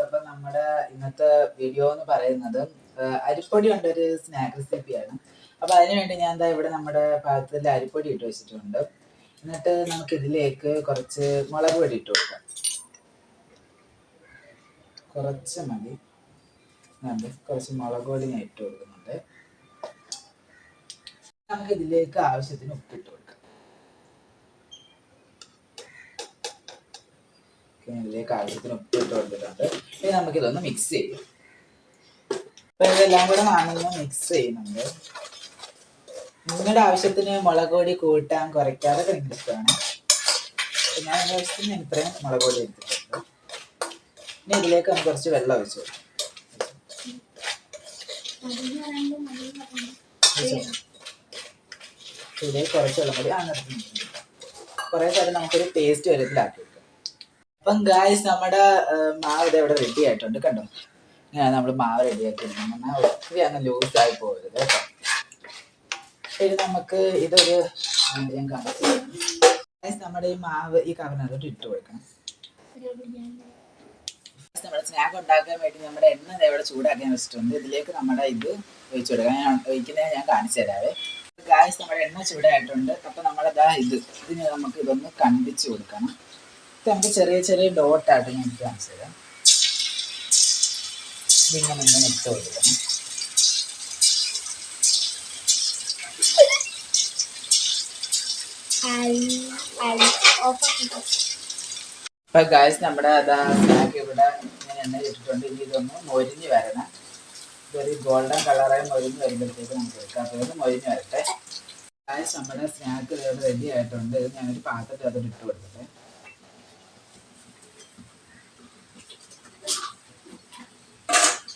അപ്പം നമ്മുടെ ഇന്നത്തെ വീഡിയോ എന്ന് പറയുന്നത് അരിപ്പൊടി കൊണ്ടൊരു സ്നാക്ക് റെസിപ്പിയാണ്. അപ്പോൾ അതിനുവേണ്ടി ഞാൻ എന്താ ഇവിടെ നമ്മുടെ പാത്രത്തിൽ അരിപ്പൊടി ഇട്ട് വെച്ചിട്ടുണ്ട്. എന്നിട്ട് നമുക്ക് ഇതിലേക്ക് കുറച്ച് മുളക് പൊടി ഇട്ട് കൊടുക്കാം. കുറച്ച് മതി. കുറച്ച് മുളക് പൊടി ഞാൻ ഇട്ട് കൊടുക്കുന്നുണ്ട്. നമുക്ക് ഇതിലേക്ക് ആവശ്യത്തിന് ഉപ്പിട്ട് കൊടുക്കാം. ഇതിലേക്ക് ആവശ്യത്തിന് ഉപ്പിട്ട് കൊടുത്തിട്ടുണ്ട്. ഇനി നമുക്കിതൊന്ന് മിക്സ് ചെയ്യാം. അപ്പൊ ഇതെല്ലാം കൂടെ ഞാനൊന്ന് മിക്സ് ചെയ്യുന്നുണ്ട്. നിങ്ങളുടെ ആവശ്യത്തിന് മുളക് പൊടി കൂട്ടാൻ കുറയ്ക്കാതൊക്കെ നിങ്ങൾക്ക് ഇഷ്ടമാണ്. ഞാൻ ആവശ്യത്തിന് ഇത്രയും മുളക് പൊടി എടുത്തിട്ടുണ്ട്. ഇനി ഇതിലേക്ക് നമുക്ക് കുറച്ച് വെള്ളം ഒഴിച്ചു കൊടുക്കാം. ഇതിലേക്ക് കുറച്ച് വെള്ളം കൂടി അങ്ങോട്ട് കുറേ നേരം നമുക്കൊരു പേസ്റ്റ് വരത്തിലാക്കി വെക്കാം. അപ്പം ഗായ്സ് നമ്മുടെ മാവ് ഇത് ഇവിടെ റെഡി ആയിട്ടുണ്ട്. കണ്ടോ, ഇങ്ങനെ നമ്മൾ മാവ് റെഡിയാക്കി എടുക്കണം. ഒത്തിരി അങ്ങ് ലൂസായി പോകരുത് കേട്ടോ. ഇനി നമുക്ക് ഇതൊരു ഞാൻ കാണിച്ചു. നമ്മുടെ ഈ മാവ് ഈ കവറിനകത്തോട്ട് ഇട്ട് കൊടുക്കണം. നമ്മുടെ സ്നാക്ക് ഉണ്ടാക്കാൻ വേണ്ടി നമ്മുടെ എണ്ണ ഇവിടെ ചൂടാക്കാൻ വെച്ചിട്ടുണ്ട്. ഇതിലേക്ക് നമ്മുടെ ഇത് ഒഴിച്ചു കൊടുക്കാം. ഞാൻ ഒഴിക്കുന്നത് ഞാൻ കാണിച്ചു തരാവേ. ഗായ്സ് നമ്മുടെ എണ്ണ ചൂടായിട്ടുണ്ട്. അപ്പം നമ്മളതാ ഇതിന് നമുക്ക് ഇതൊന്ന് കണ്ടിച്ചു കൊടുക്കണം. നമുക്ക് ചെറിയ ചെറിയ ഡോട്ടായിട്ട് ഞാൻ കാണിച്ചു തരാം. ഇതിങ്ങനെ ഇങ്ങനെ ഇട്ട് കൊടുക്കണം. അപ്പൊ ഗായ്സ് നമ്മുടെ അതാ സ്നാക്ക് ഇവിടെ ഇങ്ങനെ എണ്ണ ഇട്ടിട്ടുണ്ട്. ഇനി ഇതൊന്ന് മൊരിഞ്ഞ് വരണം. ഇതൊരു ഗോൾഡൻ കളറായി മൊരിഞ്ഞ് വരുമ്പോഴത്തേക്ക് നമുക്ക് എടുക്കാം. അപ്പോൾ ഇത് മൊരിഞ്ഞ് വരട്ടെ. ഗായ്സ് നമ്മുടെ സ്നാക്ക് ഇവിടെ റെഡി ആയിട്ടുണ്ട്. ഇത് ഞാനൊരു പാത്രത്തിൽ അതോട് ഇട്ട് കൊടുക്കട്ടെ.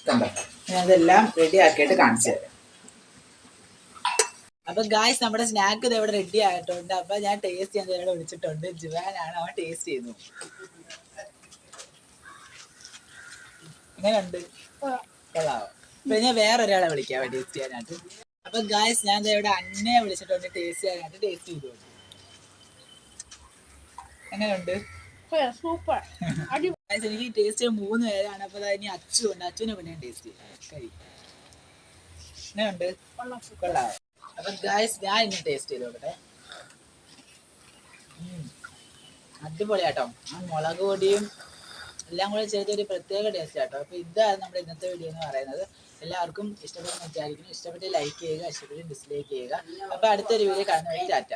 കണ്ടോ, ഞാനിതെല്ലാം റെഡി ആക്കിയിട്ട് കാണിച്ചു തരാം. അപ്പൊ ഗായ്സ് നമ്മുടെ സ്നാക്ക് ഇത് ഇവിടെ റെഡി ആയിട്ടുണ്ട്. അപ്പൊ ഞാൻ ടേസ്റ്റ് ചെയ്യാൻ ഇവിടെ വിളിച്ചിട്ടുണ്ട്. ജുവാനാണ്, അവൻ ടേസ്റ്റ് ചെയ്തു. എങ്ങനെയുണ്ട്? കൊള്ളാവോ? അപ്പൊ ഞാൻ വേറൊരാളെ വിളിക്കാം ടേസ്റ്റ് ചെയ്യാനായിട്ട്. അപ്പൊ ഗായ്സ് ഞാൻ ഇവിടെ അന്നയെ വിളിച്ചിട്ടുണ്ട് ടേസ്റ്റ് ചെയ്യാനായിട്ട്. ടേസ്റ്റ് ചെയ്തു. എങ്ങനെയുണ്ട്? സൂപ്പർ. എനിക്ക് ടേസ്റ്റ് ചെയ്യാൻ 3 പേരാണ്. അപ്പൊ ഇനി അച്ചുണ്ട്. അച്ഛനെ പിന്നെ ടേസ്റ്റ് ചെയ്യാം. എങ്ങനെയുണ്ട്? കൊള്ളാവോ? അപ്പൊ ഗായ്സ് ഞാൻ ഇനി ടേസ്റ്റ് ചെയ്ത് നോക്കട്ടെ. അടിപൊളിയാട്ടോ. ആ മുളക് പൊടിയും എല്ലാം കൂടെ ചേർത്തൊരു പ്രത്യേക ടേസ്റ്റ് ആട്ടോ. അപ്പൊ ഇതാണ് നമ്മുടെ ഇന്നത്തെ വീഡിയോ എന്ന് പറയുന്നത്. എല്ലാവർക്കും ഇഷ്ടപ്പെടുന്ന വിചാരിക്കുന്നു. ഇഷ്ടപ്പെട്ട് ലൈക്ക് ചെയ്യുക, ഇഷ്ടപ്പെട്ട് ഡിസ്ലൈക്ക് ചെയ്യുക. അപ്പൊ അടുത്തൊരു വീഡിയോ കാണുന്നവരെ ടാറ്റ.